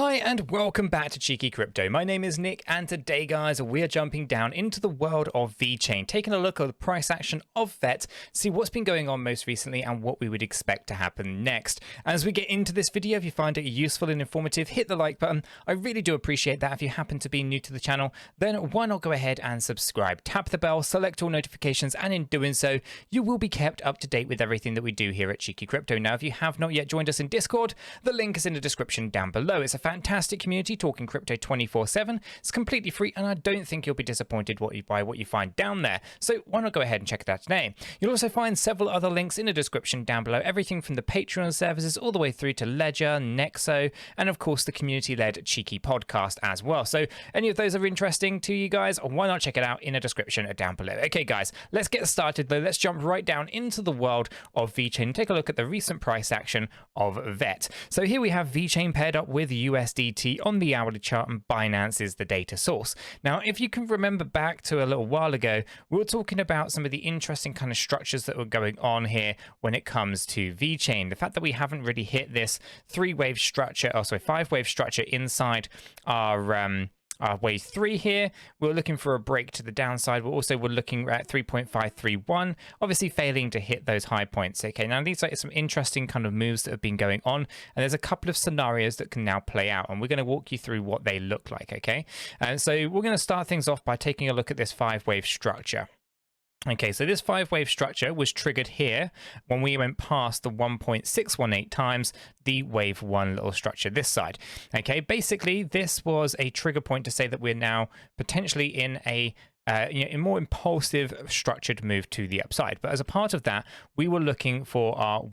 Hi and welcome back to Cheeky Crypto. My name is Nick and today guys we are jumping down into the world of VeChain, taking a look at the price action of VET, see what's been going on most recently and what we would expect to happen next. As we get into this video, if you find it useful and informative, hit the like button. I really do appreciate that. If you happen to be new to the channel, then why not go ahead and subscribe, tap the bell, select all notifications, and in doing so you will be kept up to date with everything that we do here at Cheeky Crypto. Now if you have not yet joined us in Discord, the link is in the description down below. It's a fantastic community talking crypto 24/7. It's completely free and I don't think you'll be disappointed by what you find down there. So why not go ahead and check it out today. You'll also find several other links in the description down below, everything from the Patreon services all the way through to Ledger, Nexo, and of course the community-led Cheeky podcast as well. So any of those are interesting to you guys, why not check it out in the description down below. Okay guys, let's get started though. Let's jump right down into the world of VeChain and take a look at the recent price action of VET. So here we have VeChain paired up with USDT on the hourly chart and Binance is the data source. Now, if you can remember back to a little while ago, we were talking about some of the interesting kind of structures that were going on here when it comes to VeChain. The fact that we haven't really hit this five-wave structure inside our wave 3 here. We're looking for a break to the downside. We're looking at 3.531, obviously failing to hit those high points. Okay, now these are some interesting kind of moves that have been going on, and there's a couple of scenarios that can now play out, and we're going to walk you through what they look like. Okay, and so we're going to start things off by taking a look at this 5-wave structure. Okay, so this 5-wave structure was triggered here when we went past the 1.618 times the wave 1 little structure this side. Okay, basically this was a trigger point to say that we're now potentially in a more impulsive structured move to the upside. But as a part of that, we were looking for our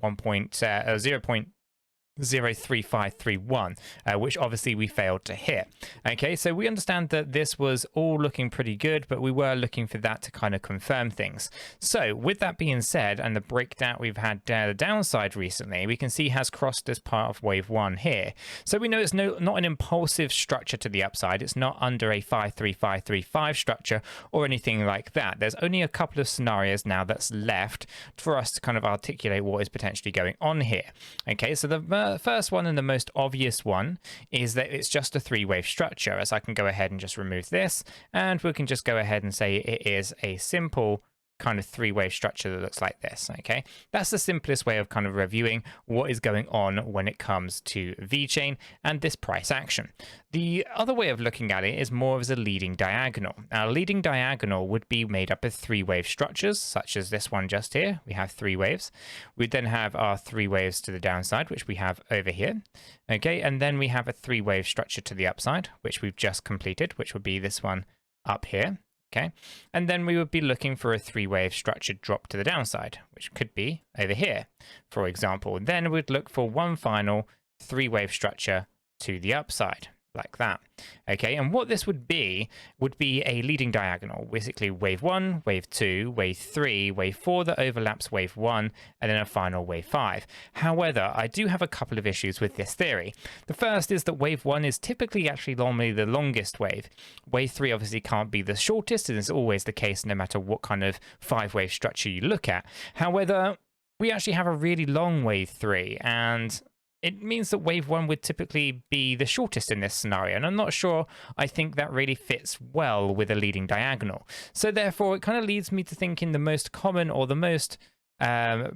0.3531, which obviously we failed to hit. Okay, so we understand that this was all looking pretty good, but we were looking for that to kind of confirm things. So with that being said, and the breakdown we've had the downside recently, we can see has crossed this part of wave 1 here. So we know it's not an impulsive structure to the upside. It's not under a 53535 structure or anything like that. There's only a couple of scenarios now that's left for us to kind of articulate what is potentially going on here. Okay, so the first one and the most obvious one is that it's just a 3-wave structure, as I can go ahead and just remove this and we can just go ahead and say it is a simple kind of 3-wave structure that looks like this. Okay, that's the simplest way of kind of reviewing what is going on when it comes to VeChain and this price action. The other way of looking at it is more as a leading diagonal. Now, a leading diagonal would be made up of 3-wave structures, such as this one just here. We have 3 waves. We then have our 3 waves to the downside, which we have over here. Okay, and then we have a 3-wave structure to the upside, which we've just completed, which would be this one up here. Okay, and then we would be looking for a 3-wave structured drop to the downside, which could be over here, for example. Then we'd look for one final 3-wave structure to the upside, like that. Okay, and what this would be a leading diagonal, basically wave 1, wave 2, wave 3, wave 4 that overlaps wave 1, and then a final wave 5. However, I do have a couple of issues with this theory. The first is that wave 1 is typically actually normally the longest wave. Wave 3 obviously can't be the shortest, and it's always the case no matter what kind of 5-wave structure you look at. However, we actually have a really long wave 3, and it means that wave 1 would typically be the shortest in this scenario, and I'm not sure I think that really fits well with a leading diagonal. So therefore, it kind of leads me to thinking the most common or the most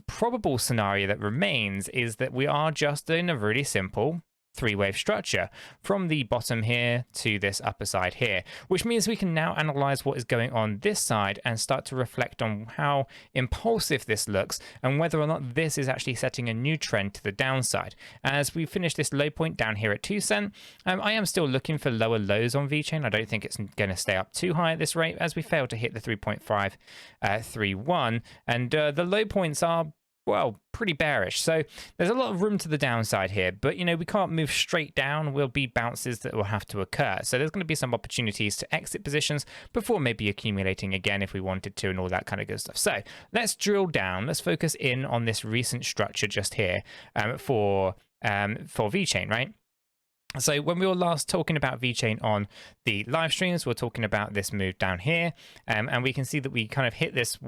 probable scenario that remains is that we are just in a really simple 3-wave structure from the bottom here to this upper side here, which means we can now analyze what is going on this side and start to reflect on how impulsive this looks and whether or not this is actually setting a new trend to the downside. As we finish this low point down here at 2 cent, I am still looking for lower lows on VeChain. I don't think it's going to stay up too high at this rate, as we failed to hit the 3.531, and the low points are, well, pretty bearish. So there's a lot of room to the downside here, but we can't move straight down. Will be bounces that will have to occur. So there's going to be some opportunities to exit positions before maybe accumulating again if we wanted to and all that kind of good stuff. So let's drill down. Let's focus in on this recent structure just here for VeChain, right? So when we were last talking about VeChain on the live streams, we're talking about this move down here, and we can see that we kind of hit this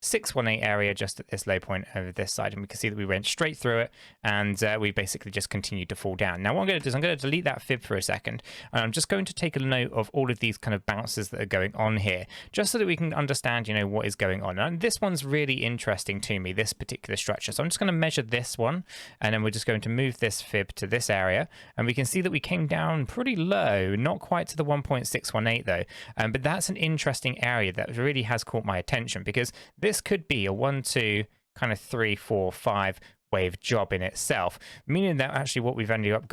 1.618 area just at this low point over this side, and we can see that we went straight through it, and we basically just continued to fall down. Now what I'm going to do is I'm going to delete that fib for a second, and I'm just going to take a note of all of these kind of bounces that are going on here, just so that we can understand, you know, what is going on. And this one's really interesting to me, this particular structure. So I'm just going to measure this one, and then we're just going to move this fib to this area, and we can see that we came down pretty low, not quite to the 1.618 though, but that's an interesting area that really has caught my attention, because this could be a 1, 2, kind of 3, 4, 5 wave job in itself, meaning that actually what we've ended up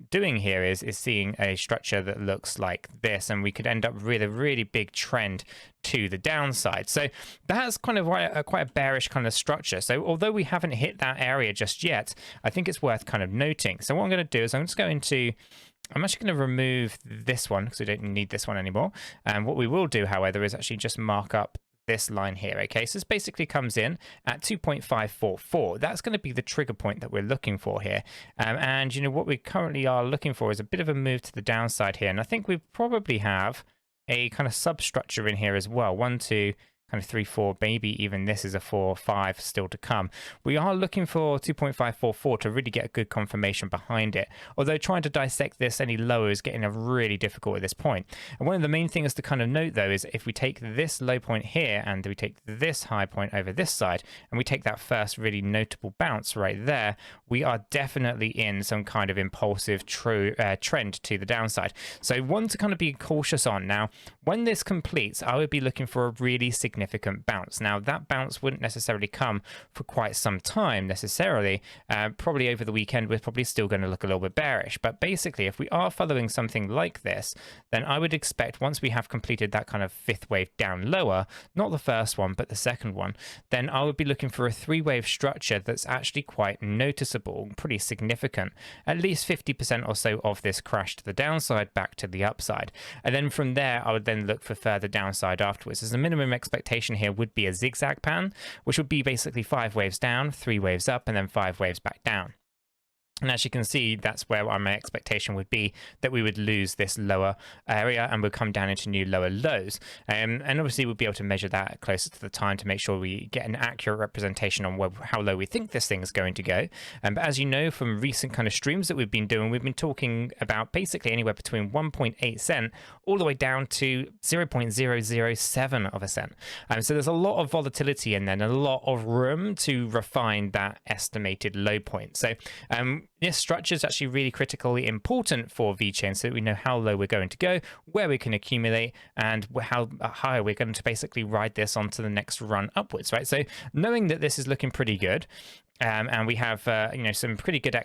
doing here is seeing a structure that looks like this, and we could end up with a really big trend to the downside. So that's kind of quite a bearish kind of structure. So although we haven't hit that area just yet, I think it's worth kind of noting. So what I'm going to do is I'm actually going to remove this one because we don't need this one anymore. And what we will do, however, is actually just mark up this line here. Okay, so this basically comes in at 2.544. That's going to be the trigger point that we're looking for here. And you know what we currently are looking for is a bit of a move to the downside here. And I think we probably have a kind of substructure in here as well. 1, 2, kind of 3, 4, maybe even this is a 4, 5 still to come. We are looking for 2.544 to really get a good confirmation behind it. Although trying to dissect this any lower is getting really difficult at this point. And one of the main things to kind of note though is if we take this low point here and we take this high point over this side and we take that first really notable bounce right there, we are definitely in some kind of impulsive trend to the downside. So one to kind of be cautious on. Now, when this completes, I would be looking for a really significant bounce. Now that bounce wouldn't necessarily come for quite some time necessarily. Probably over the weekend we're probably still going to look a little bit bearish, but basically if we are following something like this, then I would expect once we have completed that kind of fifth wave down lower, not the first one but the second one, then I would be looking for a 3-wave structure that's actually quite noticeable, pretty significant, at least 50% or so of this crash to the downside back to the upside. And then from there I would then look for further downside afterwards. As a minimum expectation here would be a zigzag pattern, which would be basically 5 waves down, 3 waves up, and then 5 waves back down. And as you can see, that's where my expectation would be, that we would lose this lower area and would come down into new lower lows. And obviously we'll be able to measure that closer to the time to make sure we get an accurate representation on how low we think this thing is going to go. But as you know from recent kind of streams that we've been doing, we've been talking about basically anywhere between 1.8 cent all the way down to 0.007 of a cent. So there's a lot of volatility in there and a lot of room to refine that estimated low point. So this structure is actually really critically important for VeChain so that we know how low we're going to go, where we can accumulate, and how high we're going to basically ride this onto the next run upwards, right? So knowing that this is looking pretty good, and we have you know, some pretty good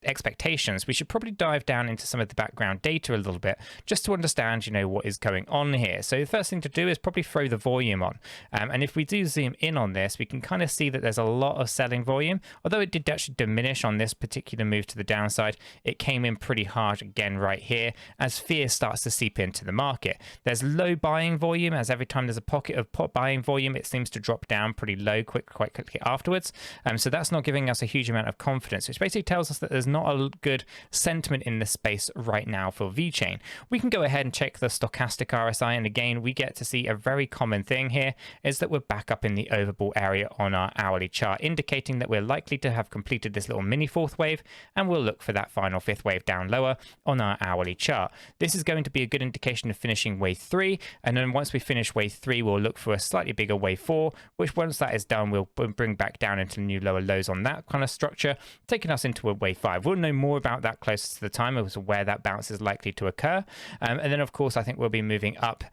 expectations, we should probably dive down into some of the background data a little bit just to understand, you know, what is going on here. So the first thing to do is probably throw the volume on, and if we do zoom in on this, we can kind of see that there's a lot of selling volume. Although it did actually diminish on this particular move to the downside, it came in pretty hard again right here as fear starts to seep into the market. There's low buying volume, as every time there's a pocket of buying volume, it seems to drop down pretty low quite quickly afterwards. So that's not giving us a huge amount of confidence, which basically tells us that there's not a good sentiment in this space right now for VeChain. We can go ahead and check the stochastic RSI, and again we get to see a very common thing here is that we're back up in the overbought area on our hourly chart, indicating that we're likely to have completed this little mini fourth wave, and we'll look for that final fifth wave down lower on our hourly chart. This is going to be a good indication of finishing wave 3, and then once we finish wave 3 we'll look for a slightly bigger wave 4, which once that is done we'll bring back down into new lower lows on that kind of structure, taking us into a wave 5. We'll know more about that closer to the time as to where that bounce is likely to occur, and then of course I think we'll be moving up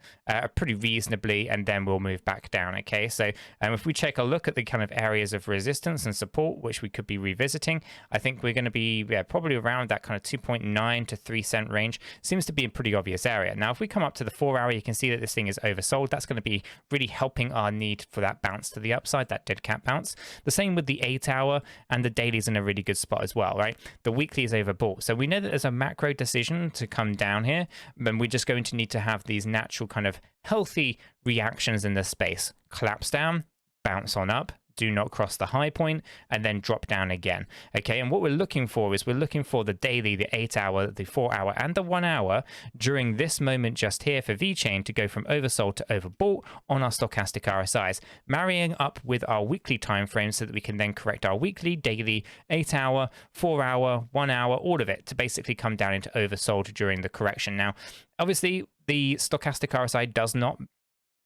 pretty reasonably, and then we'll move back down. Okay, so if we take a look at the kind of areas of resistance and support which we could be revisiting, I think we're going to be probably around that kind of 2.9 to 3 cent range. Seems to be a pretty obvious area. Now if we come up to the 4 hour, you can see that this thing is oversold. That's going to be really helping our need for that bounce to the upside, that dead cat bounce. The same with the 8 hour, and the daily's in a really good spot as well, right? The weekly is overbought, so we know that there's a macro decision to come down here, then we're just going to need to have these natural kind of healthy reactions in this space. Collapse down, bounce on up, do not cross the high point and then drop down again. Okay, and what we're looking for is we're looking for the daily, the 8-hour, the 4-hour, and the 1 hour during this moment just here for VeChain to go from oversold to overbought on our stochastic RSIs, marrying up with our weekly time frame so that we can then correct our weekly, daily, 8-hour, 4-hour, 1 hour, all of it to basically come down into oversold during the correction. Now, obviously, the stochastic RSI does not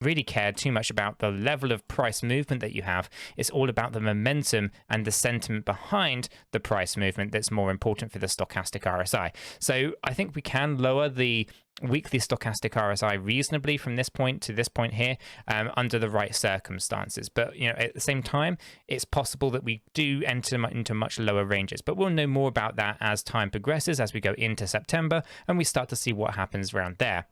really care too much about the level of price movement that you have. It's all about the momentum and the sentiment behind the price movement that's more important for the stochastic RSI. So I think we can lower the weekly stochastic RSI reasonably from this point to this point here under the right circumstances. But at the same time, it's possible that we do enter into much lower ranges. But we'll know more about that as time progresses, as we go into September and we start to see what happens around there.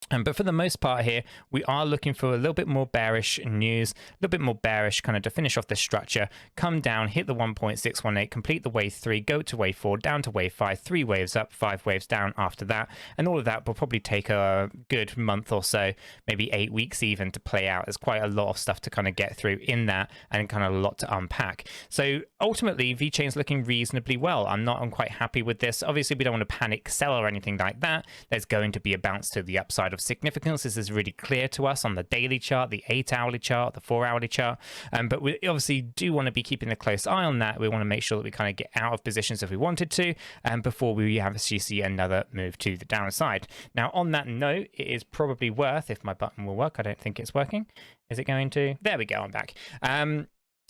But for the most part here, we are looking for a little bit more bearish news, a little bit more bearish kind of to finish off the structure, come down, hit the 1.618, complete the wave 3, go to wave 4, down to wave 5, 3 waves up, 5 waves down after that. And all of that will probably take a good month or so, maybe 8 weeks even to play out. There's quite a lot of stuff to kind of get through in that and kind of a lot to unpack. So ultimately, VeChain's looking reasonably well. I'm quite happy with this. Obviously, we don't want to panic sell or anything like that. There's going to be a bounce to the upside of significance. This is really clear to us on the daily chart, the 8-hourly chart, the 4-hourly chart. But we obviously do want to be keeping a close eye on that. We want to make sure that we kind of get out of positions if we wanted to, before we actually see another move to the downside. Now, on that note, it is probably worth, if my button will work, I don't think it's working. Is it going to? There we go, I'm back.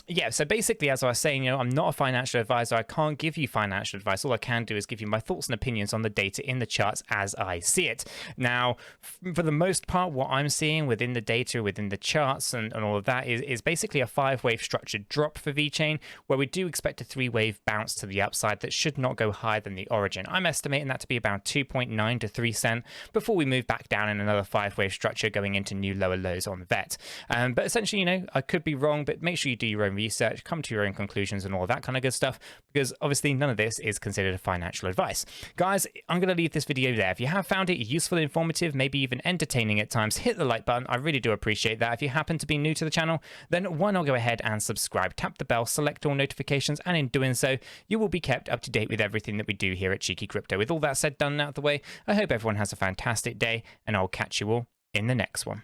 Yeah, so basically, as I was saying, I'm not a financial advisor. I can't give you financial advice. All I can do is give you my thoughts and opinions on the data in the charts as I see it. Now, for the most part, what I'm seeing within the data, within the charts and all of that is basically a 5-wave structured drop for VeChain, where we do expect a 3-wave bounce to the upside that should not go higher than the origin. I'm estimating that to be about 2.9 to 3 cent before we move back down in another 5-wave structure going into new lower lows on VET. But essentially, I could be wrong, but make sure you do your own research, come to your own conclusions and all that kind of good stuff, because obviously none of this is considered financial advice. Guys, I'm going to leave this video there. If you have found it useful, informative, maybe even entertaining at times, hit the like button. I really do appreciate that. If you happen to be new to the channel, then why not go ahead and subscribe, tap the bell, select all notifications, and in doing so, you will be kept up to date with everything that we do here at Cheeky Crypto. With all that said, done and out of the way, I hope everyone has a fantastic day, and I'll catch you all in the next one.